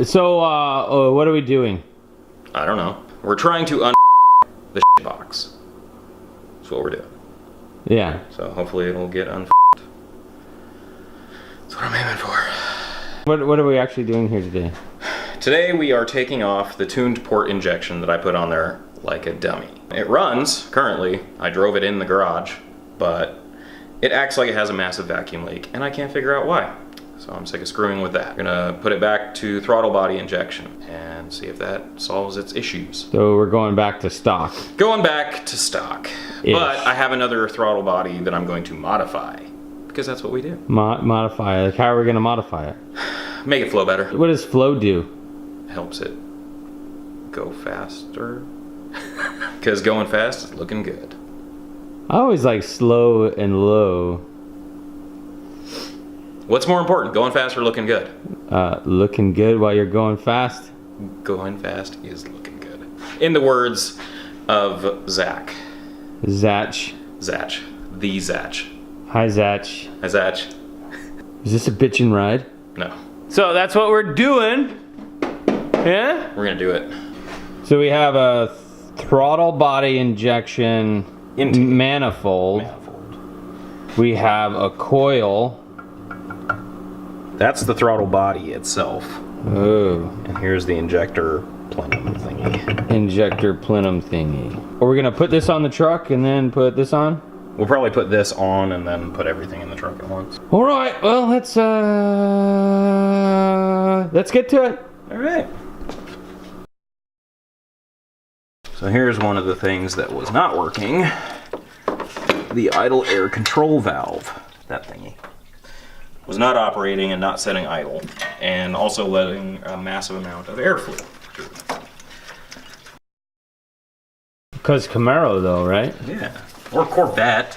So, what are we doing? I don't know. We're trying to the box. That's what we're doing. Yeah. So hopefully it'll get That's what I'm aiming for. What are we actually doing here today? Today we are taking off the tuned port injection that I put on there like a dummy. It runs currently. I drove it in the garage, but it acts like it has a massive vacuum leak, and I can't figure out why. So I'm sick of screwing with that. I'm gonna put it back to throttle body injection and see if that solves its issues. So we're going back to stock. Going back to stock. Ish. But I have another throttle body that I'm going to modify, because that's what we do. Modify it. Like, how are we gonna modify it? Make it flow better. What does flow do? Helps it go faster. Because going fast is looking good. I always like slow and low. What's more important, going fast or looking good? Looking good while you're going fast? Going fast is looking good. In the words of Zach. Zatch. Zatch. The Zatch. Hi, Zatch. Hi, Zatch. Is this a bitchin' ride? No. So that's what we're doing. Yeah? We're gonna do it. So we have a throttle body injection manifold. We have a coil. That's the throttle body itself. Oh. And here's the injector plenum thingy. Injector plenum thingy. Are we gonna put this on the truck and then put this on? We'll probably put this on and then put everything in the truck at once. All right. Well, let's get to it. All right. So here's one of the things that was not working. The idle air control valve. That thingy. Was not operating and not setting idle, and also letting a massive amount of airflow through. Because Camaro, though, right? Yeah. Or Corvette.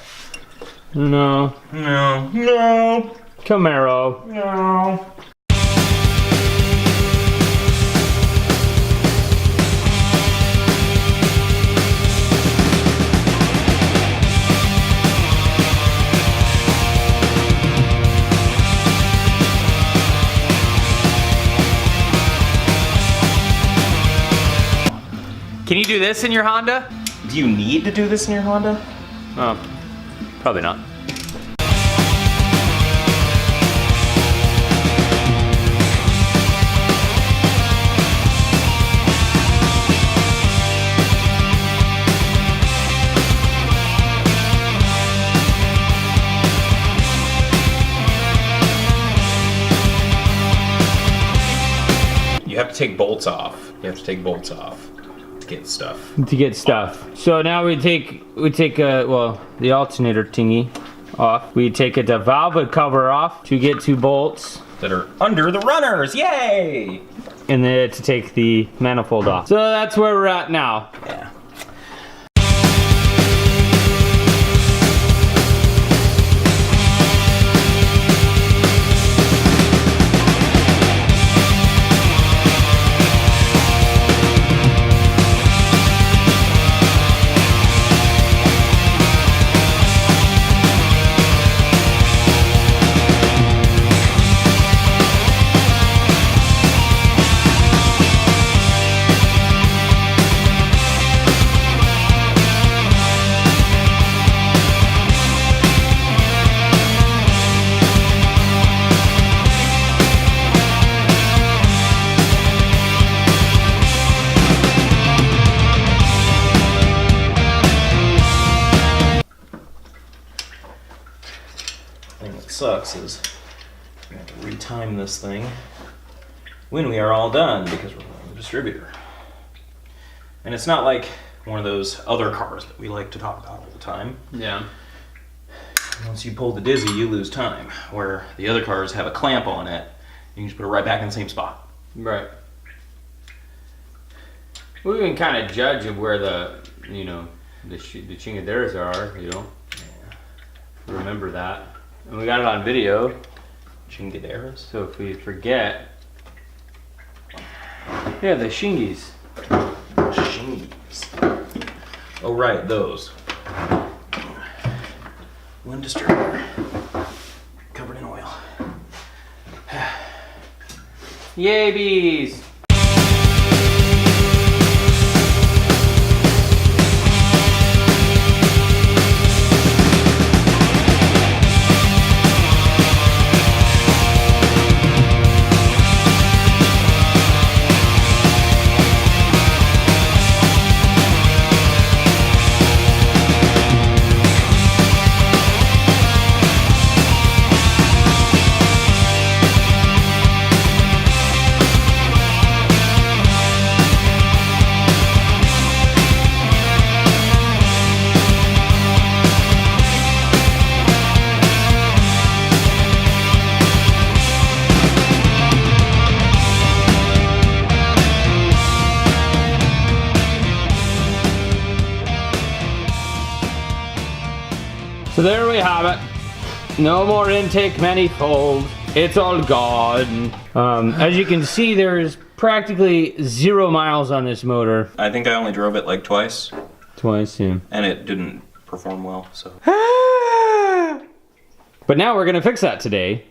No. No. No. Camaro. No. Can you do this in your Honda? Do you need to do this in your Honda? Probably not. You have to take bolts off. You have to take bolts off. Get stuff. To get stuff. So now we take the alternator thingy off. We take the valve cover off to get two bolts That are under the runners. Yay! and then to take the manifold off. So that's where we're at now. Yeah. thing that sucks is we have to retime this thing when we are all done because we're running the distributor. And it's not like one of those other cars that we like to talk about all the time. Yeah. Once you pull the dizzy, you lose time. Where the other cars have a clamp on it, you can just put it right back in the same spot. Right. We can kind of judge of where the chingaderas are, Yeah. Remember that. And we got it on video. Chingaderas? So if we forget. Yeah, the shingies. Shingies. Oh, right, those. One distributor. Covered in oil. Yay, bees! So there we have it. No more intake manifold. It's all gone. As you can see, there's practically 0 miles on this motor. I think I only drove it like twice. Twice, yeah. And it didn't perform well, so. But now we're gonna fix that today.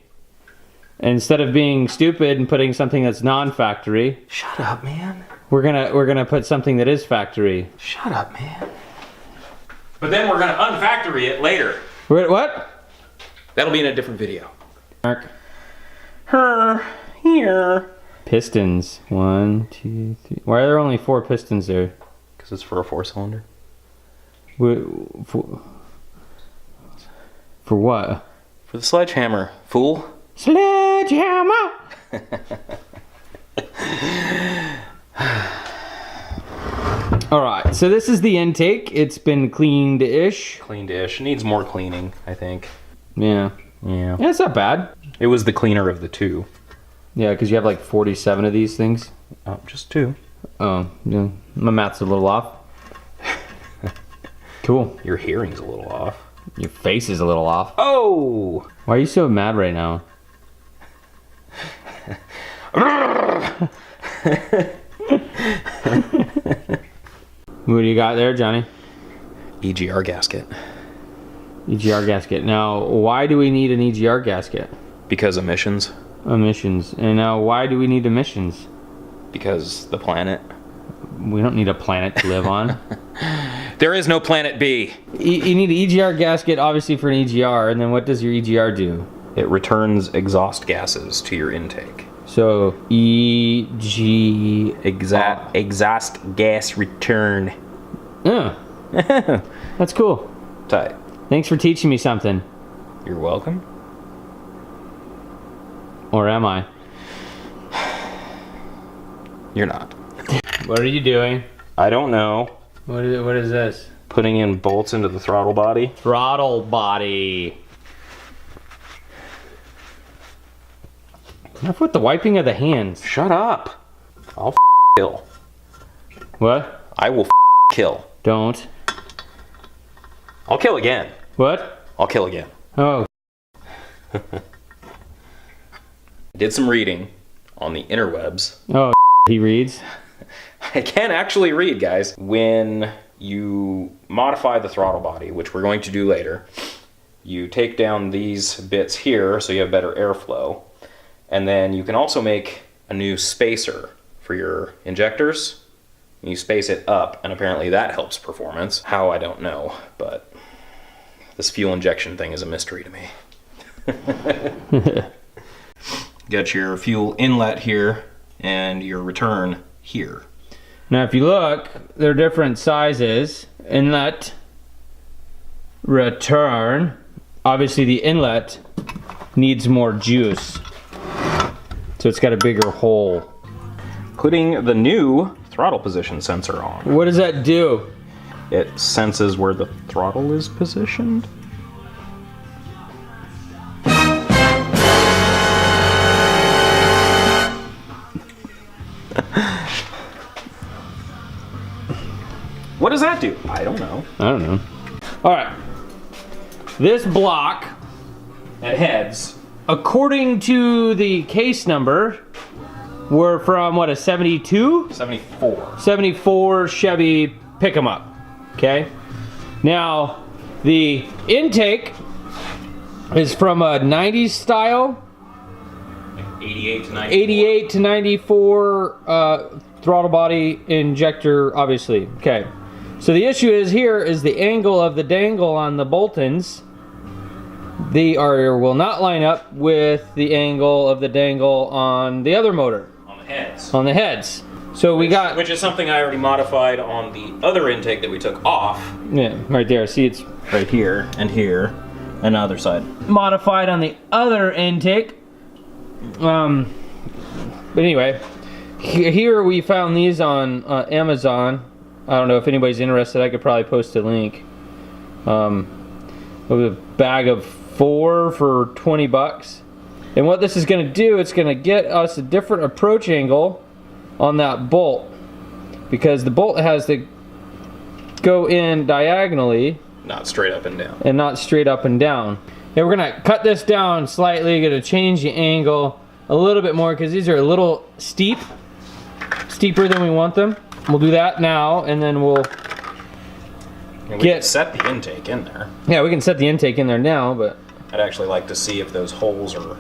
Instead of being stupid and putting something that's non-factory, Shut up, man. we're gonna put something that is factory. Shut up, man. But then we're gonna unfactory it later. Wait, what? That'll be in a different video. Mark. Here. Pistons. 1, 2, 3. Why are there only 4 pistons there? Because it's for a 4-cylinder. For what? For the sledgehammer, fool. Sledgehammer! Alright, so this is the intake. It's been cleaned-ish. Cleaned-ish. Needs more cleaning, I think. Yeah. Yeah. Yeah, it's not bad. It was the cleaner of the two. Yeah, because you have like 47 of these things. Oh, just 2. Oh, yeah. My math's a little off. Cool. Your hearing's a little off. Your face is a little off. Oh! Why are you so mad right now? What do you got there, Johnny? EGR gasket. EGR gasket. Now, why do we need an EGR gasket? Because emissions. Emissions. And now, why do we need emissions? Because the planet. We don't need a planet to live on. There is no planet B. You need an EGR gasket, obviously, for an EGR. And then what does your EGR do? It returns exhaust gases to your intake. So, Exhaust gas return. Yeah. That's cool. Tight. Thanks for teaching me something. You're welcome. Or am I? You're not. What are you doing? I don't know. What is this? Putting in bolts into the throttle body. Throttle body. Enough with the wiping of the hands. Shut up. I'll kill. What? I will kill. Don't. I'll kill again. What? I'll kill again. Oh. Did some reading on the interwebs. Oh, he reads. I can actually read, guys. When you modify the throttle body, which we're going to do later, you take down these bits here so you have better airflow. And then you can also make a new spacer for your injectors. You space it up, and apparently that helps performance. How, I don't know, but this fuel injection thing is a mystery to me. Got your fuel inlet here, and your return here. Now, if you look, they're different sizes. Inlet, return. Obviously, the inlet needs more juice. So it's got a bigger hole. Putting the new throttle position sensor on. What does that do? It senses where the throttle is positioned. What does that do? I don't know. I don't know. All right. This block and heads, according to the case number, we're from what, a 72? 74. 74 Chevy pick 'em up. Okay. Now, the intake is from a 90s style 88 to 94. 88 to 94 throttle body injector, obviously. Okay. So the issue is here is the angle of the dangle on the bolt-ins. They will not line up with the angle of the dangle on the other motor. On the heads. On the heads. So which is something I already modified on the other intake that we took off. Yeah, right there. See, it's Right here and here and the other side. modified on the other intake. But anyway, here we found these on Amazon. I don't know if anybody's interested. I could probably post a link. With a bag of 4 for 20 bucks. And what this is going to do, it's going to get us a different approach angle on that bolt, because the bolt has to go in diagonally, Not straight up and down. and not straight up and down. And we're going to cut this down slightly, going to change the angle a little bit more because these are a little steeper than we want them. We'll do that now, and then we'll And we can set the intake in there. Yeah, we can set the intake in there now, but I'd actually like to see if those holes are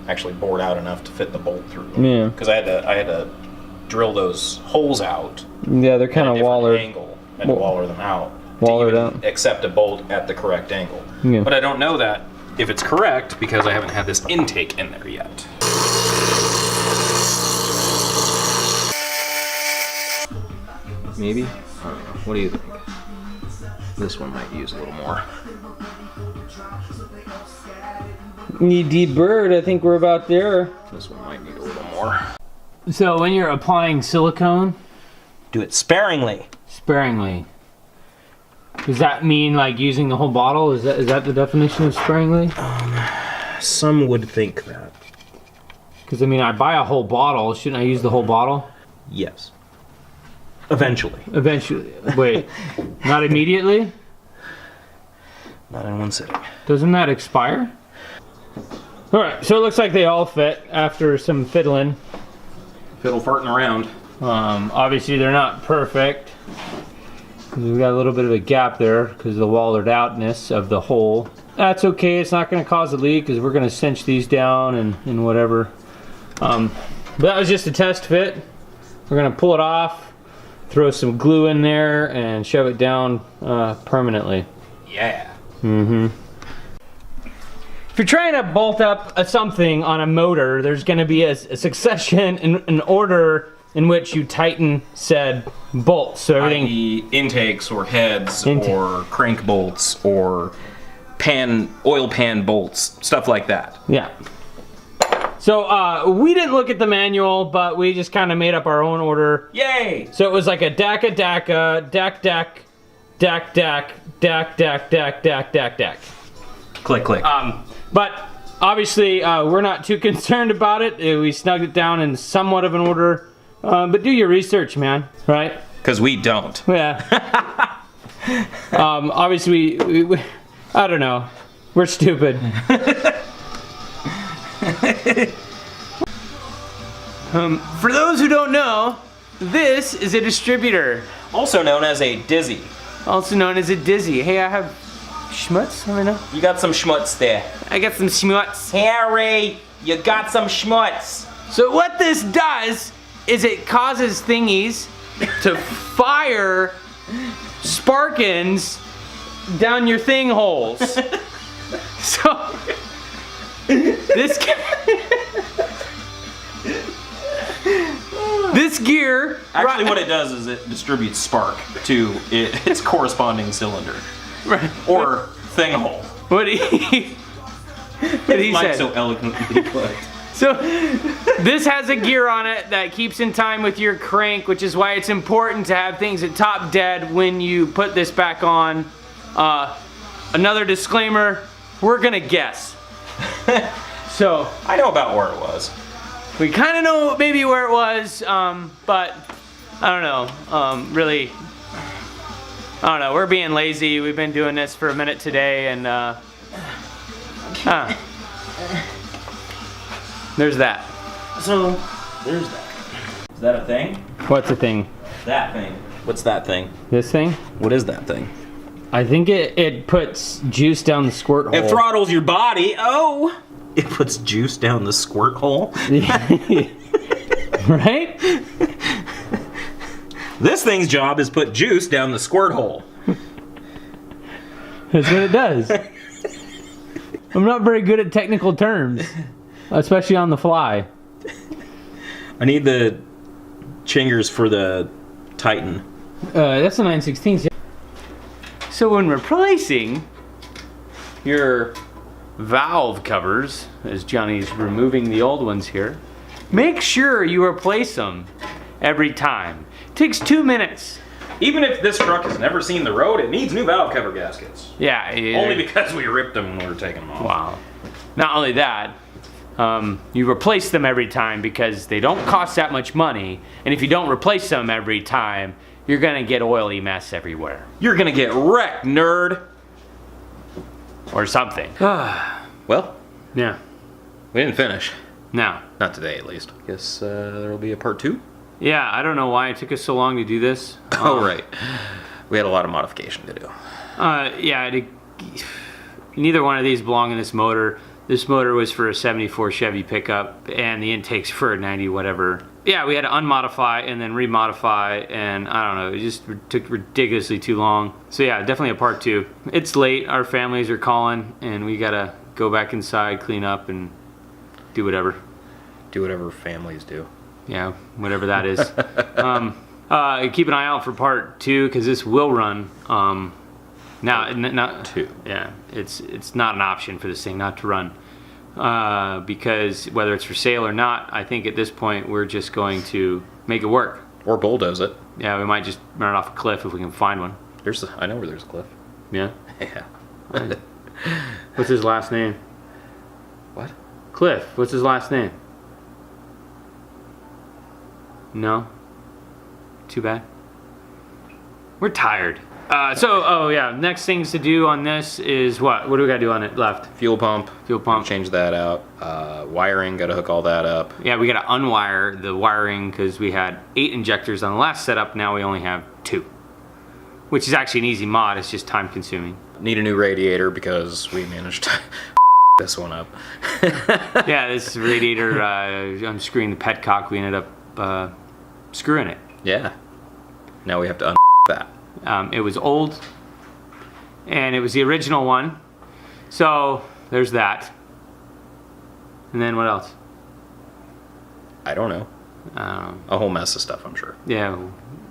actually bored out enough to fit the bolt through. Yeah. Because I had to drill those holes out. Yeah, they're kind of wallered. Angle and waller them out. Wallered to out. even accept a bolt at the correct angle. Yeah. But I don't know that if it's correct because I haven't had this intake in there yet. Maybe? I don't know. What do you think? This one might use a little more. Need bird, I think we're about there. This one might need a little more. So when you're applying silicone, Do it sparingly. sparingly. Does that mean like using the whole bottle? Is that the definition of sparingly? Some would think that. Because I mean, I buy a whole bottle. Shouldn't I use the whole bottle? Yes. Eventually. Eventually. Wait, not immediately? Not in one sitting. Doesn't that expire? All right, so it looks like they all fit after some fiddling. Fiddle farting around. Obviously they're not perfect. We got a little bit of a gap there because of the wallered outness of the hole. That's okay, it's not going to cause a leak because we're going to cinch these down and whatever. But that was just a test fit. We're going to pull it off, throw some glue in there, and shove it down permanently. Yeah. If you're trying to bolt up something on a motor, there's going to be a succession, an order in which you tighten said bolts. So everything, i.e. intakes or heads or crank bolts or oil pan bolts, stuff like that. yeah. So we didn't look at the manual, but we just kind of made up our own order. Yay! So it was like a DAC, DAC, DAC. Click, click. But obviously, we're not too concerned about it. We snugged it down in somewhat of an order. But do your research, man. Right? Because we don't. Yeah. Obviously, we I don't know. We're stupid. For those who don't know, this is a distributor. Also known as a dizzy. Also known as a dizzy. Hey, I have schmutz. I don't know. You got some schmutz there. I got some schmutz. Harry, you got some schmutz. So what this does is it causes thingies to fire sparkins down your thing holes. So this gear Actually, what it does is it distributes spark to its corresponding cylinder. Right. Or thing hole. What he Mike said. so eloquently put. So this has a gear on it that keeps in time with your crank, which is why it's important to have things at top dead when you put this back on. Another disclaimer, we're gonna guess. So I know about where it was. we kind of know maybe where it was, but I don't know. Really, I don't know. We're being lazy. We've been doing this for a minute today, and there's that. So, there's that. Is that a thing? What's the thing? That thing. What's that thing? This thing? What is that thing? I think it puts juice down the squirt hole. It throttles your body. Oh! It puts juice down the squirt hole. Right? This thing's job is put juice down the squirt hole. That's what it does. I'm not very good at technical terms, especially on the fly. I need the chingers for the Titan. That's a 9/16. So when replacing your valve covers, as Johnny's removing the old ones here, make sure you replace them every time. It takes 2 minutes. Even if this truck has never seen the road, it needs new valve cover gaskets. Yeah. Only because we ripped them when we were taking them off. Wow. Not only that, you replace them every time because they don't cost that much money. And if you don't replace them every time, you're going to get oily mess everywhere. You're gonna get wrecked, nerd. Or something. Well, Yeah. we didn't finish. Now. Not today, at least. Guess there will be a part 2. Yeah, I don't know why it took us so long to do this. Oh, right. We had a lot of modification to do. Yeah, neither one of these belong in this motor. This motor was for a 74 Chevy pickup, and the intake's for a 90 whatever. Yeah, we had to unmodify and then remodify, and I don't know, it just took ridiculously too long. So yeah, definitely a part 2. It's late, our families are calling, and we gotta go back inside, clean up, and do whatever. Do whatever families do. Yeah, whatever that is. Keep an eye out for part 2 because this will run. Not 2. Yeah, it's not an option for this thing not to run because whether it's for sale or not, I think at this point we're just going to make it work. Or bulldoze it. Yeah, we might just run it off a cliff if we can find one. I know where there's a cliff. Yeah. Yeah. What's his last name? What? Cliff. What's his last name? No? Too bad. We're tired. Oh yeah, next things to do on this is what? What do we gotta do on it left? Fuel pump. Fuel pump. Change that out. Wiring, gotta hook all that up. Yeah, we gotta unwire the wiring because we had 8 injectors on the last setup, now we only have 2. Which is actually an easy mod, it's just time consuming. Need a new radiator because we managed to this one up. Yeah, this radiator, unscrewing the petcock, we ended up screwing it. Yeah. Now we have to that. It was old, and it was the original one, so there's that. And then what else? I don't know. A whole mess of stuff, I'm sure. Yeah,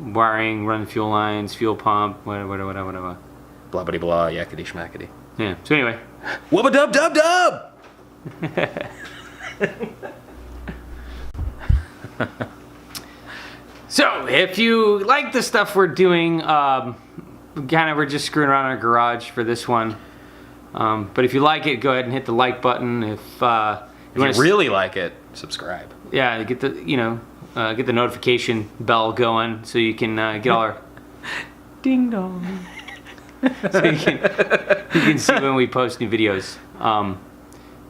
wiring, run fuel lines, fuel pump, whatever. Blah blah blah, yakety schmackety. Yeah. So anyway. Wubba dub dub dub. So if you like the stuff we're doing, we're just screwing around in our garage for this one. But if you like it, go ahead and hit the like button. If you really like it, subscribe. Yeah, get the get the notification bell going so you can get all our ding dong. So you can see when we post new videos.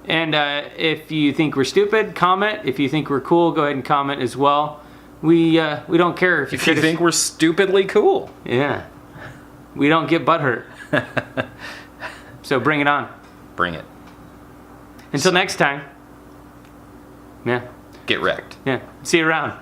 And if you think we're stupid, comment. If you think we're cool, go ahead and comment as well. We don't care if you think we're stupidly cool. Yeah, we don't get butthurt. So bring it on. Bring it. Until next time. Yeah. Get wrecked. Yeah. See you around.